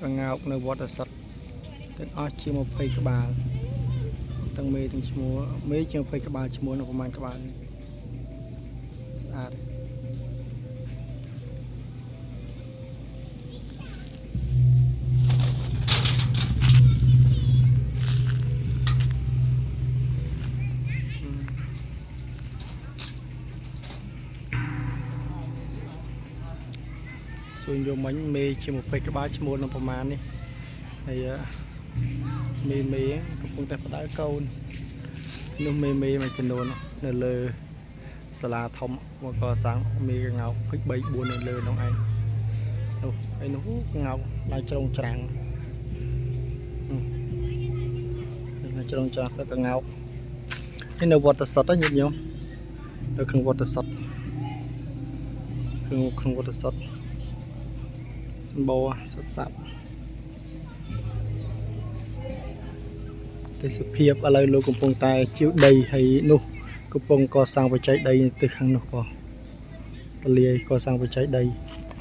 កងោកនៅវត្តសតទាំងអស់ជា20ក្បាលទាំងមេទាំងឈ្មោះមេជា20ក្បាលឈ្មោះនៅប្រមាណក្បាលស្អាតសួនយមិញមេជា20ក្បាលឈ្មោះនៅប្រមាណនេះហើយមេកំពុងតែផ្ដៅកូននោះមេមួយចំនួននៅលើសាលាធំមកកសាងមេកងោកពេញ3 4នៅលើនោះឯងនោះហើយនោះកងោកឡើងជ្រុងច្រាំងឡើងជ្រុងច្រាំងសឹកកងោកនេះនៅវត្តសតញាតិញោមនៅក្នុងវត្តសតក្នុងវត្តសតសម្បូរសត្វសត្វទេសភាពឥឡូវលោកកំពុងតែជាវដីហើយនោះកំពុងកសាងបច្ចេកដីទៅខាងនោះបងតលាយកសាងបច្ចេកដី